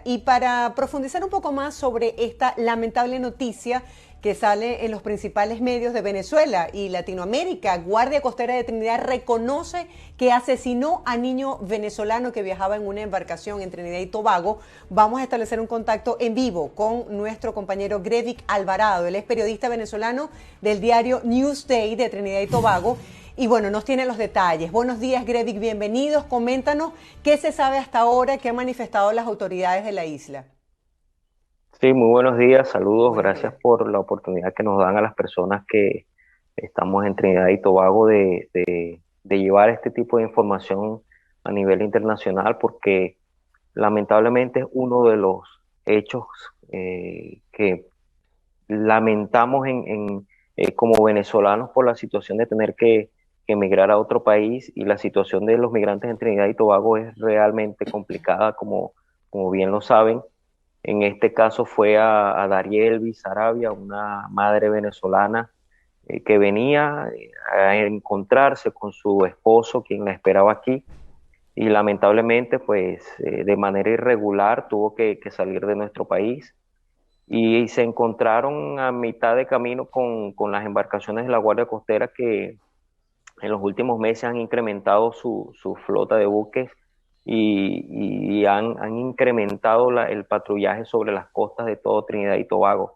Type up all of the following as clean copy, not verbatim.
Y para profundizar un poco más sobre esta lamentable noticia que sale en los principales medios de Venezuela y Latinoamérica, Guardia Costera de Trinidad reconoce que asesinó a niño venezolano que viajaba en una embarcación en Trinidad y Tobago. Vamos a establecer un contacto en vivo con nuestro compañero Grevik Alvarado. Él es periodista venezolano del diario Newsday de Trinidad y Tobago. Y bueno, nos tiene los detalles. Buenos días, Grevik, bienvenidos. Coméntanos qué se sabe hasta ahora, qué han manifestado las autoridades de la isla. Sí, muy buenos días, saludos, Buenos gracias días. por la oportunidad que nos dan a las personas que estamos en Trinidad y Tobago de llevar este tipo de información a nivel internacional, porque lamentablemente es uno de los hechos que lamentamos como venezolanos por la situación de tener que emigrar a otro país, y la situación de los migrantes en Trinidad y Tobago es realmente complicada, como bien lo saben. En este caso fue a Darielvi Sarabia, una madre venezolana que venía a encontrarse con su esposo, quien la esperaba aquí, y lamentablemente, pues de manera irregular tuvo que salir de nuestro país, y se encontraron a mitad de camino con las embarcaciones de la Guardia Costera, que en los últimos meses han incrementado su flota de buques y han incrementado el patrullaje sobre las costas de todo Trinidad y Tobago.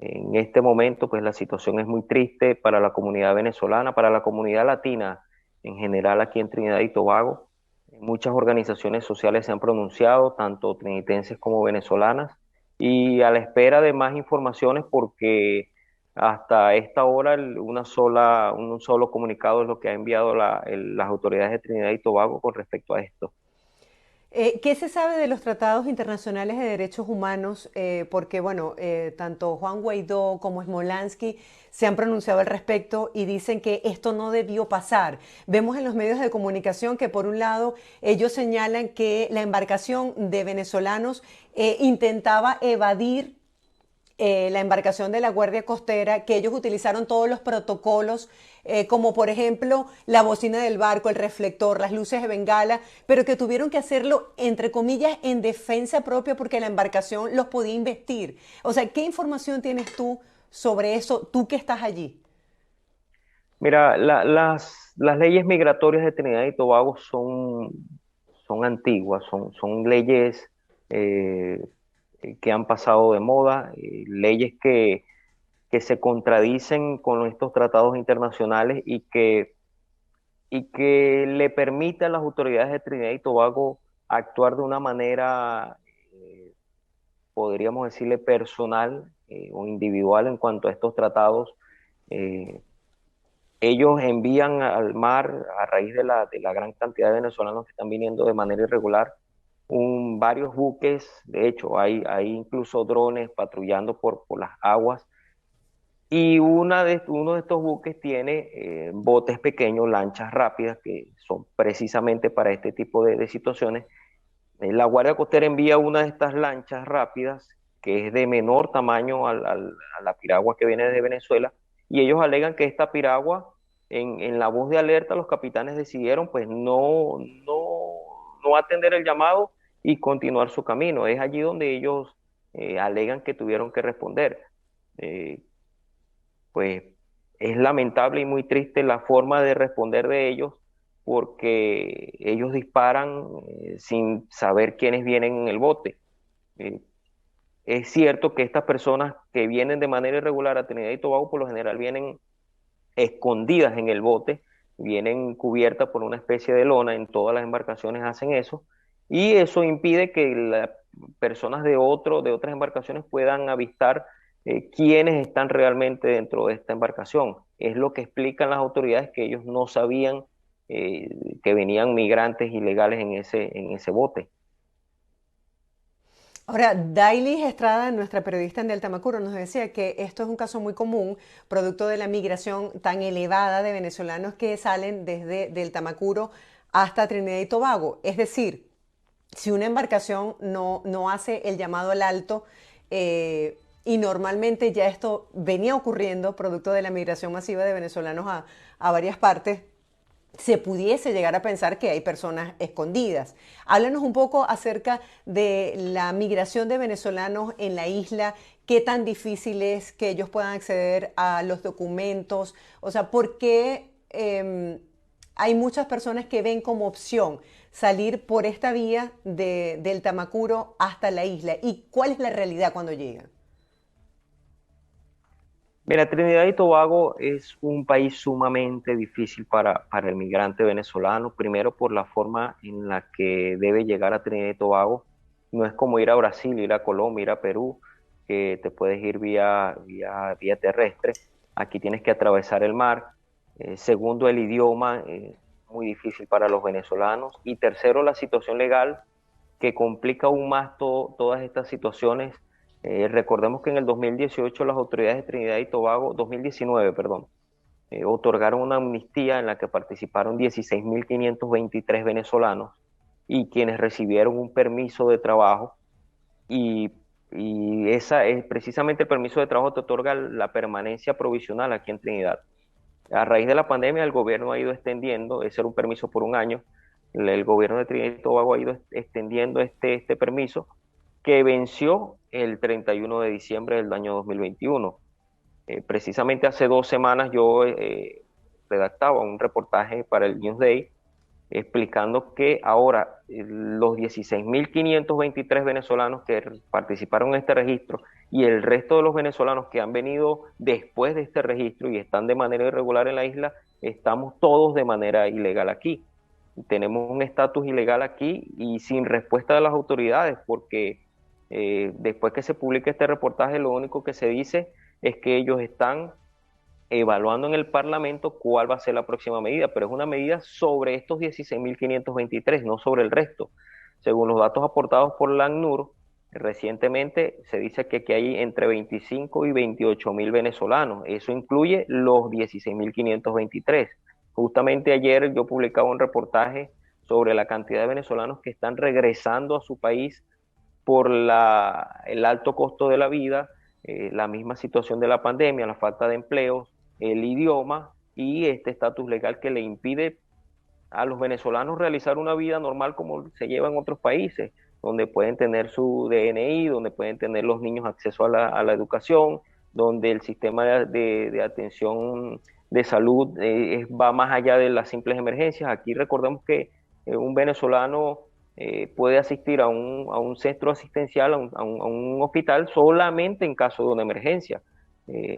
En este momento, pues la situación es muy triste para la comunidad venezolana, para la comunidad latina en general aquí en Trinidad y Tobago. Muchas organizaciones sociales se han pronunciado, tanto trinitenses como venezolanas, y a la espera de más informaciones, porque hasta esta hora un solo comunicado es lo que ha enviado las autoridades de Trinidad y Tobago con respecto a esto. ¿Qué se sabe de los tratados internacionales de derechos humanos? Porque, bueno, tanto Juan Guaidó como Smolansky se han pronunciado al respecto y dicen que esto no debió pasar. Vemos en los medios de comunicación que, por un lado, ellos señalan que la embarcación de venezolanos intentaba evadir la embarcación de la Guardia Costera, que ellos utilizaron todos los protocolos, como por ejemplo la bocina del barco, el reflector, las luces de bengala, pero que tuvieron que hacerlo, entre comillas, en defensa propia porque la embarcación los podía investir. O sea, ¿qué información tienes tú sobre eso, tú que estás allí? Mira, las leyes migratorias de Trinidad y Tobago son antiguas, son leyes eh, que han pasado de moda, leyes que se contradicen con estos tratados internacionales, y que le permite a las autoridades de Trinidad y Tobago actuar de una manera, podríamos decirle, personal o individual en cuanto a estos tratados. Eh, Ellos envían al mar, a raíz de la gran cantidad de venezolanos que están viniendo de manera irregular, varios buques. De hecho, hay incluso drones patrullando por las aguas, y uno de estos buques tiene botes pequeños, lanchas rápidas, que son precisamente para este tipo de situaciones. La Guardia Costera envía una de estas lanchas rápidas, que es de menor tamaño a la piragua que viene desde Venezuela, y ellos alegan que esta piragua, en la voz de alerta, los capitanes decidieron pues no atender el llamado y continuar su camino. Es allí donde ellos alegan que tuvieron que responder. Eh, pues es lamentable y muy triste la forma de responder de ellos, porque ellos disparan sin saber quiénes vienen en el bote. Eh, es cierto que estas personas que vienen de manera irregular a Trinidad y Tobago por lo general vienen escondidas en el bote, vienen cubiertas por una especie de lona. En todas las embarcaciones hacen eso, y eso impide que las personas de otras embarcaciones puedan avistar quiénes están realmente dentro de esta embarcación. Es lo que explican las autoridades, que ellos no sabían eh, que venían migrantes ilegales en ese bote. Ahora, Daily Estrada, nuestra periodista en Delta Macuro, nos decía que esto es un caso muy común, producto de la migración tan elevada de venezolanos que salen desde Delta Macuro hasta Trinidad y Tobago. Es decir, si una embarcación no hace el llamado al alto, y normalmente ya esto venía ocurriendo, producto de la migración masiva de venezolanos a varias partes, se pudiese llegar a pensar que hay personas escondidas. Háblanos un poco acerca de la migración de venezolanos en la isla, qué tan difícil es que ellos puedan acceder a los documentos, o sea, por qué hay muchas personas que ven como opción salir por esta vía del Tamacuro hasta la isla y cuál es la realidad cuando llegan. Mira, Trinidad y Tobago es un país sumamente difícil para el migrante venezolano, primero por la forma en la que debe llegar a Trinidad y Tobago. No es como ir a Brasil, ir a Colombia, ir a Perú, que te puedes ir vía terrestre. Aquí tienes que atravesar el mar. Segundo, el idioma, muy difícil para los venezolanos. Y tercero, la situación legal que complica aún más todas estas situaciones. Recordemos que en el 2018 las autoridades de Trinidad y Tobago, 2019, perdón, otorgaron una amnistía en la que participaron 16.523 venezolanos y quienes recibieron un permiso de trabajo y, y esa es precisamente el permiso de trabajo te otorga la permanencia provisional aquí en Trinidad. A raíz de la pandemia, el gobierno ha ido extendiendo, ese era un permiso por un año, el gobierno de Trinidad y Tobago ha ido extendiendo este permiso que venció el 31 de diciembre del año 2021. Precisamente hace 2 semanas yo redactaba un reportaje para el Newsday explicando que ahora los 16.523 venezolanos que participaron en este registro y el resto de los venezolanos que han venido después de este registro y están de manera irregular en la isla, estamos todos de manera ilegal aquí. Tenemos un estatus ilegal aquí y sin respuesta de las autoridades, porque después que se publique este reportaje, lo único que se dice es que ellos están evaluando en el Parlamento cuál va a ser la próxima medida, pero es una medida sobre estos 16.523, no sobre el resto. Según los datos aportados por la ACNUR, recientemente se dice que aquí hay entre 25 y 28 mil venezolanos. Eso incluye los 16.523. Justamente ayer yo publicaba un reportaje sobre la cantidad de venezolanos que están regresando a su país por el alto costo de la vida, la misma situación de la pandemia, la falta de empleos, el idioma y este estatus legal que le impide a los venezolanos realizar una vida normal como se lleva en otros países, donde pueden tener su DNI, donde pueden tener los niños acceso a la educación, donde el sistema de atención de salud va más allá de las simples emergencias. Aquí recordemos que un venezolano puede asistir a un centro asistencial, a un hospital solamente en caso de una emergencia.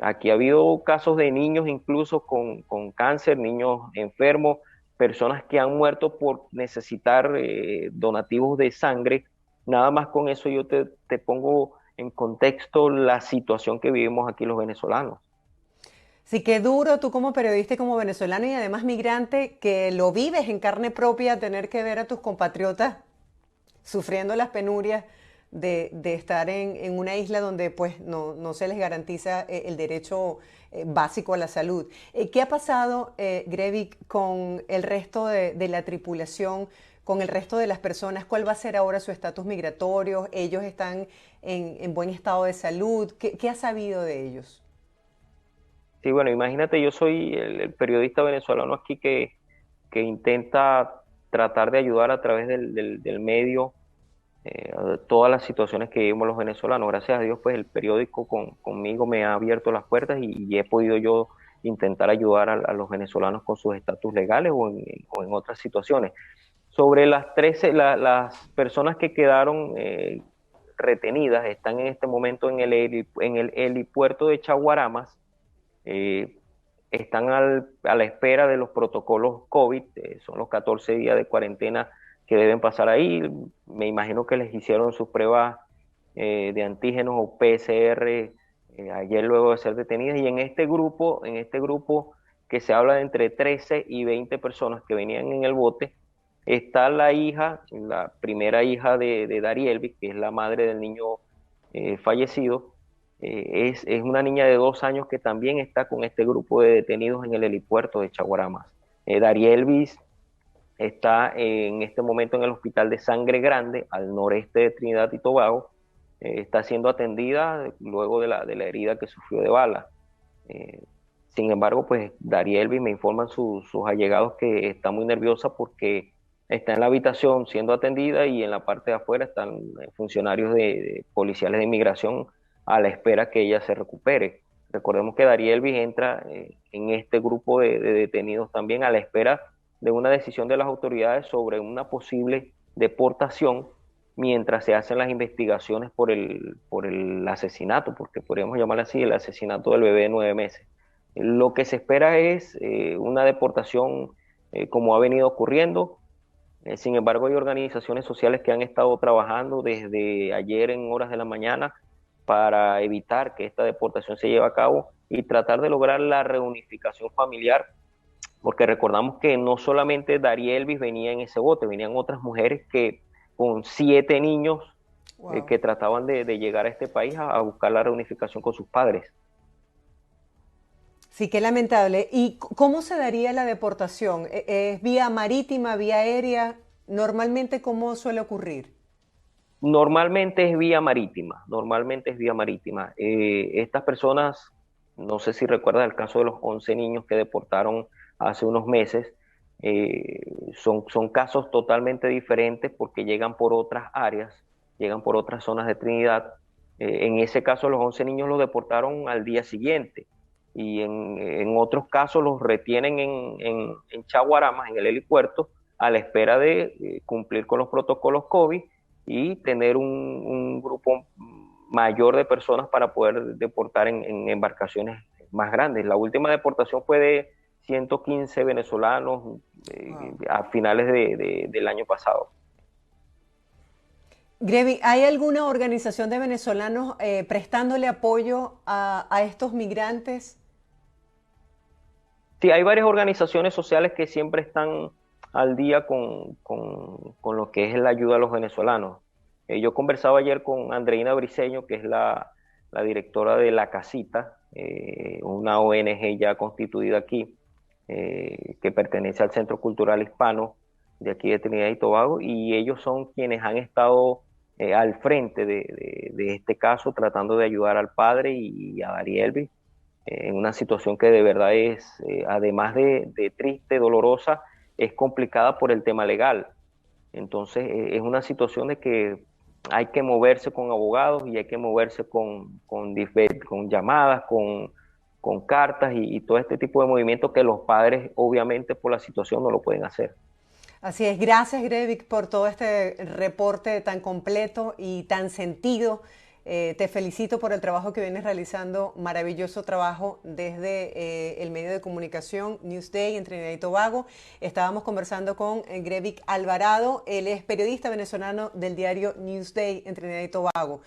Aquí ha habido casos de niños incluso con cáncer, niños enfermos, personas que han muerto por necesitar donativos de sangre. Nada más con eso yo te pongo en contexto la situación que vivimos aquí los venezolanos. Sí, qué duro tú como periodista y como venezolano y además migrante que lo vives en carne propia, tener que ver a tus compatriotas sufriendo las penurias de estar en una isla donde pues no se les garantiza el derecho básico a la salud. ¿Qué ha pasado, Grevik, con el resto de la tripulación, con el resto de las personas? ¿Cuál va a ser ahora su estatus migratorio? ¿Ellos están en buen estado de salud? ¿Qué has sabido de ellos? Sí, bueno, imagínate, yo soy el periodista venezolano aquí que intenta tratar de ayudar a través del medio todas las situaciones que vivimos los venezolanos. Gracias a Dios, pues el periódico conmigo me ha abierto las puertas y he podido yo intentar ayudar a los venezolanos con sus estatus legales o en otras situaciones. Sobre las 13, las personas que quedaron retenidas están en este momento en el helipuerto de Chaguaramas, eh, están a la espera de los protocolos COVID, son los 14 días de cuarentena que deben pasar ahí. Me imagino que les hicieron sus pruebas de antígenos o PCR ayer luego de ser detenidas. Y en este grupo que se habla de entre 13 y 20 personas que venían en el bote, está la primera hija de Darielvi, que es la madre del niño fallecido. Es una niña de 2 años que también está con este grupo de detenidos en el helipuerto de Chaguaramas. Darielvis está en este momento en el hospital de Sangre Grande, al noreste de Trinidad y Tobago. Está siendo atendida luego de la herida que sufrió de bala. Eh, Sin embargo, pues Daría Elvis me informan sus allegados que está muy nerviosa porque está en la habitación siendo atendida y en la parte de afuera están funcionarios de policiales de inmigración a la espera que ella se recupere. Recordemos que Daría Elvis entra en este grupo de detenidos también a la espera de una decisión de las autoridades sobre una posible deportación mientras se hacen las investigaciones por el asesinato, porque podríamos llamarlo así, el asesinato del bebé de 9 meses. Lo que se espera es una deportación como ha venido ocurriendo. Sin embargo, hay organizaciones sociales que han estado trabajando desde ayer en horas de la mañana para evitar que esta deportación se lleve a cabo y tratar de lograr la reunificación familiar, porque recordamos que no solamente Daría Elvis venía en ese bote, venían otras mujeres que con 7 niños Wow. que trataban de llegar a este país a buscar la reunificación con sus padres. Sí, qué lamentable. ¿Y cómo se daría la deportación? ¿Es vía marítima, vía aérea? Normalmente, ¿cómo suele ocurrir? Normalmente es vía marítima, normalmente es vía marítima. Estas personas, no sé si recuerdas el caso de los 11 niños que deportaron hace unos meses, son casos totalmente diferentes porque llegan por otras áreas, llegan por otras zonas de Trinidad. En ese caso los 11 niños los deportaron al día siguiente y en otros casos los retienen en Chaguaramas, en el helipuerto, a la espera de cumplir con los protocolos COVID y tener un grupo mayor de personas para poder deportar en embarcaciones más grandes. La última deportación fue de 115 venezolanos Wow. a finales del año pasado. Grevi, ¿hay alguna organización de venezolanos prestándole apoyo a estos migrantes? Sí, hay varias organizaciones sociales que siempre están al día con lo que es la ayuda a los venezolanos. Yo conversaba ayer con Andreina Briceño, que es la directora de La Casita, una ONG ya constituida aquí, que pertenece al Centro Cultural Hispano de aquí de Trinidad y Tobago, y ellos son quienes han estado al frente de este caso, tratando de ayudar al padre y a Daría Elvis en una situación que de verdad es, además de triste, dolorosa, es complicada por el tema legal. Entonces, es una situación de que hay que moverse con abogados y hay que moverse con llamadas, con cartas y todo este tipo de movimientos que los padres, obviamente, por la situación no lo pueden hacer. Así es, gracias Grevik por todo este reporte tan completo y tan sentido. Te felicito por el trabajo que vienes realizando, maravilloso trabajo desde el medio de comunicación Newsday en Trinidad y Tobago. Estábamos conversando con Grevik Alvarado, él es periodista venezolano del diario Newsday en Trinidad y Tobago.